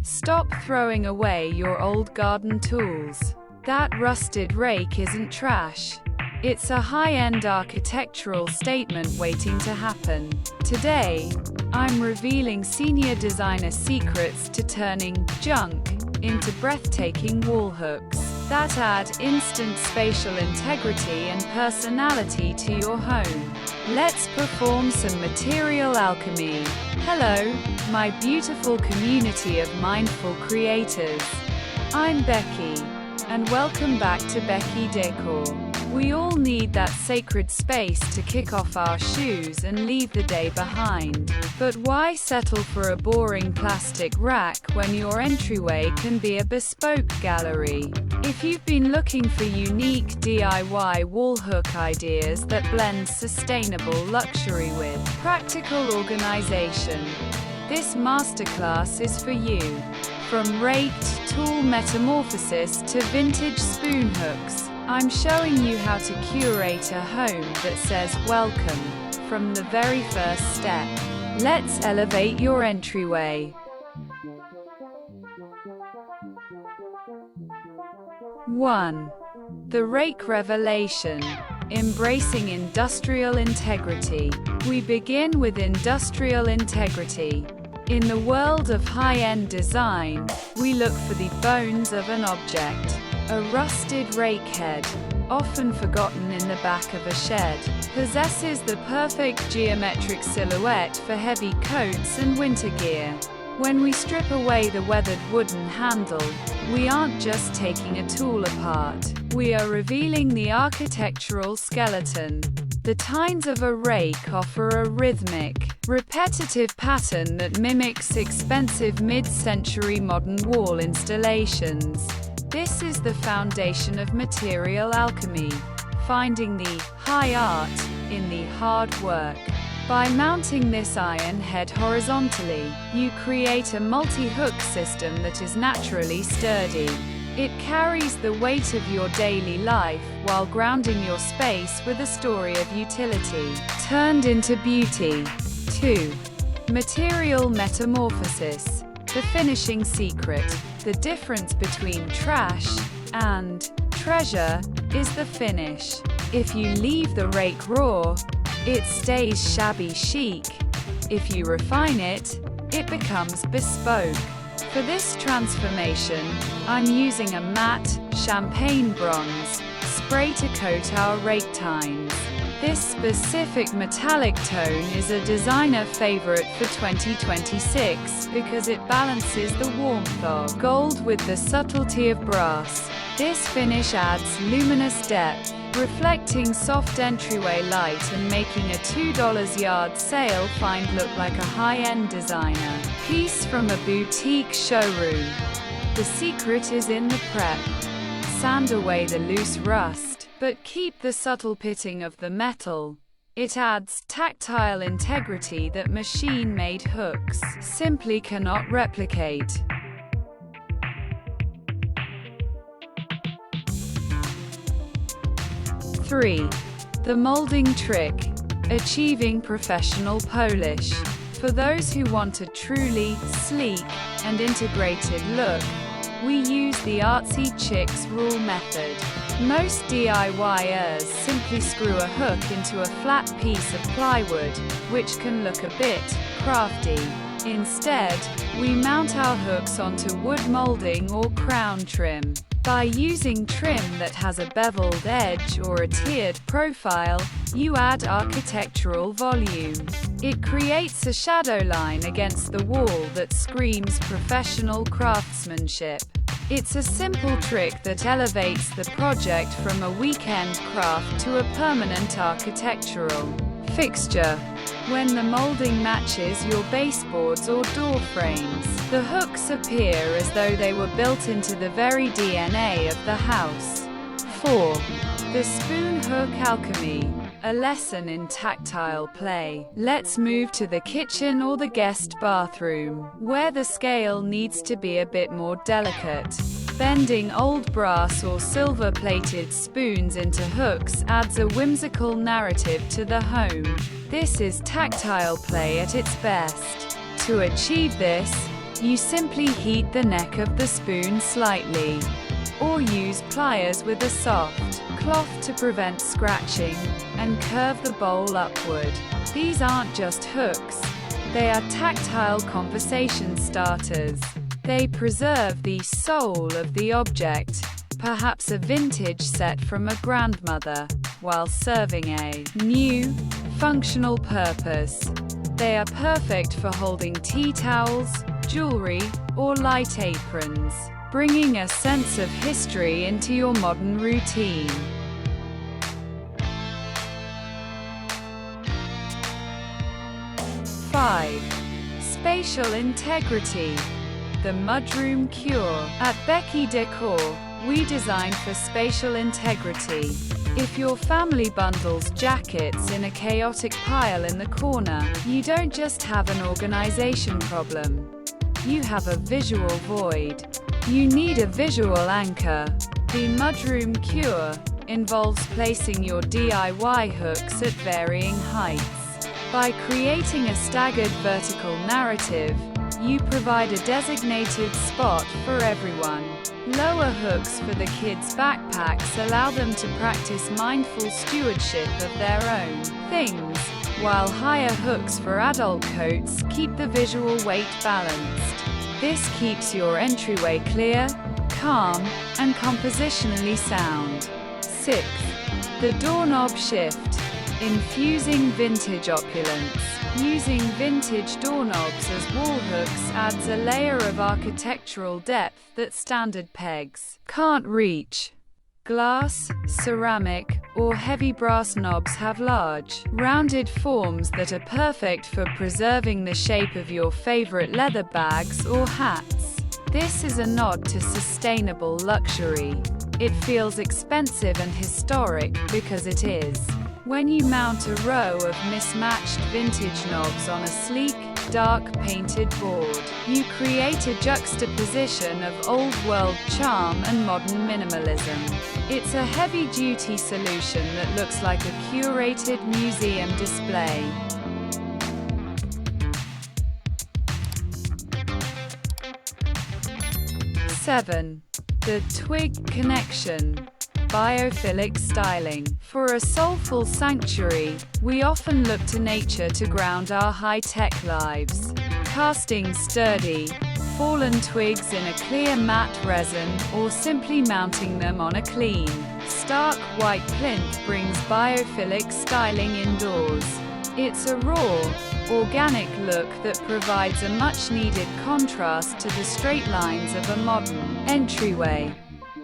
Stop throwing away your old garden tools. That rusted rake isn't trash. It's a high-end architectural statement waiting to happen. Today, I'm revealing senior designer secrets to turning junk into breathtaking wall hooks that add instant spatial integrity and personality to your home. Let's perform some material alchemy. Hello, my beautiful community of mindful creators. I'm Beki, and welcome back to Beki Decor. We all need that sacred space to kick off our shoes and leave the day behind. But why settle for a boring plastic rack when your entryway can be a bespoke gallery? If you've been looking for unique DIY wall hook ideas that blend sustainable luxury with practical organization, this masterclass is for you. From raked tool metamorphosis to vintage spoon hooks, I'm showing you how to curate a home that says welcome from the very first step. Let's elevate your entryway. 1. The Rake Revelation. Embracing industrial integrity. We begin with industrial integrity. In the world of high-end design, we look for the bones of an object. A rusted rake head, often forgotten in the back of a shed, possesses the perfect geometric silhouette for heavy coats and winter gear. When we strip away the weathered wooden handle, we aren't just taking a tool apart. We are revealing the architectural skeleton. The tines of a rake offer a rhythmic, repetitive pattern that mimics expensive mid-century modern wall installations. This is the foundation of material alchemy, finding the high art in the hard work. By mounting this iron head horizontally, you create a multi-hook system that is naturally sturdy. It carries the weight of your daily life while grounding your space with a story of utility turned into beauty. 2. Material metamorphosis. The finishing secret. The difference between trash and treasure is the finish. If you leave the rake raw, it stays shabby chic. If you refine it, it becomes bespoke. For this transformation, I'm using a matte, champagne bronze spray to coat our rake tines. This specific metallic tone is a designer favorite for 2026 because it balances the warmth of gold with the subtlety of brass. This finish adds luminous depth, reflecting soft entryway light and making a $2 yard sale find look like a high-end designer piece from a boutique showroom. The secret is in the prep. Sand away the loose rust, but keep the subtle pitting of the metal. It adds tactile integrity that machine-made hooks simply cannot replicate. 3. The molding trick. Achieving professional polish. For those who want a truly sleek and integrated look, we use the artsy chicks rule method. Most DIYers simply screw a hook into a flat piece of plywood, which can look a bit crafty. Instead, we mount our hooks onto wood molding or crown trim. By using trim that has a beveled edge or a tiered profile, you add architectural volume. It creates a shadow line against the wall that screams professional craftsmanship. It's a simple trick that elevates the project from a weekend craft to a permanent architectural fixture. When the molding matches your baseboards or door frames, the hooks appear as though they were built into the very DNA of the house. 4. The spoon hook alchemy. A lesson in tactile play. Let's move to the kitchen or the guest bathroom, where the scale needs to be a bit more delicate. Bending old brass or silver-plated spoons into hooks adds a whimsical narrative to the home. This is tactile play at its best. To achieve this, You simply heat the neck of the spoon slightly, or use pliers with a soft cloth to prevent scratching, and curve the bowl upward. These aren't just hooks, they are tactile conversation starters. They preserve the soul of the object, perhaps a vintage set from a grandmother, while serving a new, functional purpose. They are perfect for holding tea towels, jewelry, or light aprons, bringing a sense of history into your modern routine. 5. Spatial Integrity. The Mudroom Cure. At Beki Decor, we design for spatial integrity. If your family bundles jackets in a chaotic pile in the corner, you don't just have an organization problem. You have a visual void. You need a visual anchor. The Mudroom Cure involves placing your DIY hooks at varying heights. By creating a staggered vertical narrative, you provide a designated spot for everyone. Lower hooks for the kids' backpacks allow them to practice mindful stewardship of their own things, while higher hooks for adult coats keep the visual weight balanced. This keeps your entryway clear, calm, and compositionally sound. 6. The Doorknob Shift. Infusing vintage opulence. Using vintage doorknobs as wall hooks adds a layer of architectural depth that standard pegs can't reach. Glass, ceramic, or heavy brass knobs have large, rounded forms that are perfect for preserving the shape of your favorite leather bags or hats. This is a nod to sustainable luxury. It feels expensive and historic because it is. When you mount a row of mismatched vintage knobs on a sleek, dark painted board, you create a juxtaposition of old-world charm and modern minimalism. It's a heavy-duty solution that looks like a curated museum display. 7. The Twig Connection. Biophilic styling. For a soulful sanctuary, we often look to nature to ground our high-tech lives. Casting sturdy, fallen twigs in a clear matte resin, or simply mounting them on a clean, stark white plinth brings biophilic styling indoors. It's a raw, organic look that provides a much-needed contrast to the straight lines of a modern entryway.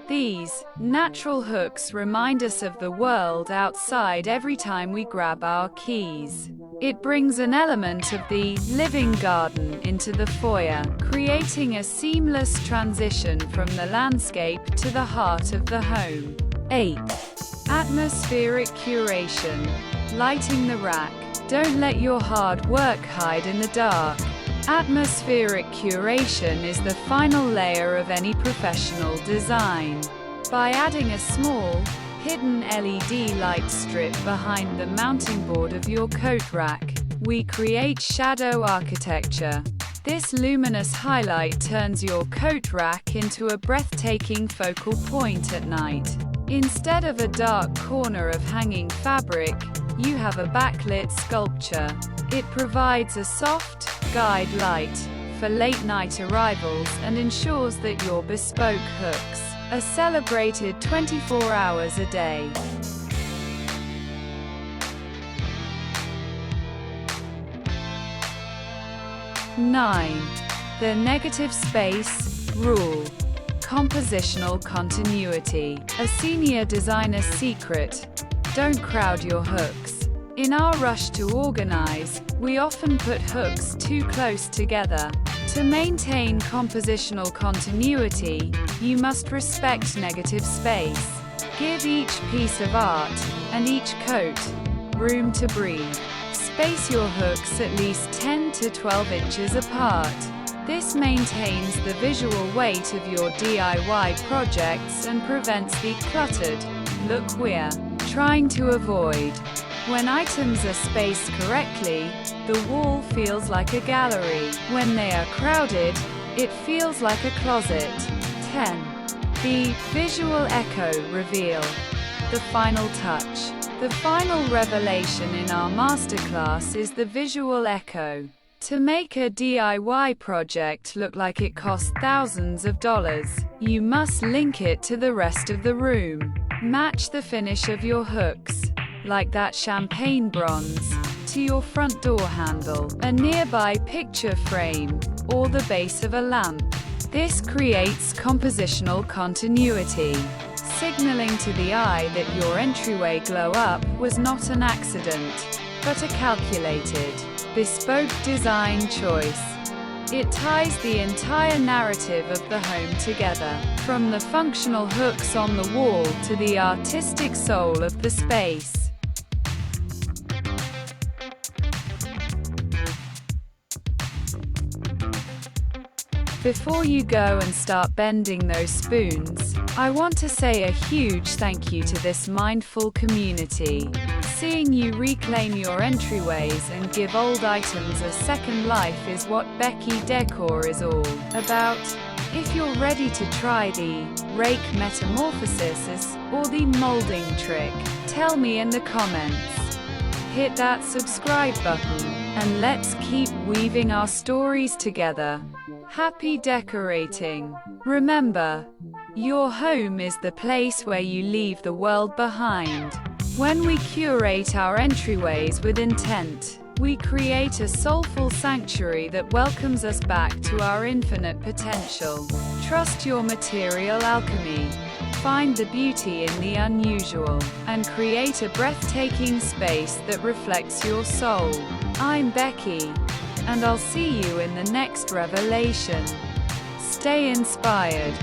These natural hooks remind us of the world outside every time we grab our keys. It brings an element of the living garden into the foyer, creating a seamless transition from the landscape to the heart of the home. 8. Atmospheric curation. Lighting the rack. Don't let your hard work hide in the dark. Atmospheric curation is the final layer of any professional design. By adding a small, hidden LED light strip behind the mounting board of your coat rack, we create shadow architecture. This luminous highlight turns your coat rack into a breathtaking focal point at night. Instead of a dark corner of hanging fabric, you have a backlit sculpture. It provides a soft, guide light for late-night arrivals and ensures that your bespoke hooks are celebrated 24 hours a day. 9. The Negative Space Rule. Compositional continuity. A senior designer's secret. Don't crowd your hooks. In our rush to organize, we often put hooks too close together. To maintain compositional continuity, you must respect negative space. Give each piece of art, and each coat, room to breathe. Space your hooks at least 10 to 12 inches apart. This maintains the visual weight of your DIY projects and prevents the cluttered look we're trying to avoid. When items are spaced correctly, the wall feels like a gallery. When they are crowded, It feels like a closet. 10. The visual echo reveal. The final touch. The final revelation in our masterclass is the visual echo. To make a DIY project look like it cost thousands of dollars, you must link it to the rest of the room. Match the finish of your hooks, like that champagne bronze, to your front door handle, a nearby picture frame, or the base of a lamp. This creates compositional continuity, signaling to the eye that your entryway glow-up was not an accident, but a calculated, bespoke design choice. It ties the entire narrative of the home together, from the functional hooks on the wall to the artistic soul of the space. Before you go and start bending those spoons, I want to say a huge thank you to this mindful community. Seeing you reclaim your entryways and give old items a second life is what Beki Decor is all about. If you're ready to try the rake metamorphosis or the molding trick, tell me in the comments. Hit that subscribe button, and let's keep weaving our stories together. Happy decorating! Remember, your home is the place where you leave the world behind. When we curate our entryways with intent, we create a soulful sanctuary that welcomes us back to our infinite potential. Trust your material alchemy. Find the beauty in the unusual, and create a breathtaking space that reflects your soul. I'm Beki, and I'll see you in the next revelation. Stay inspired.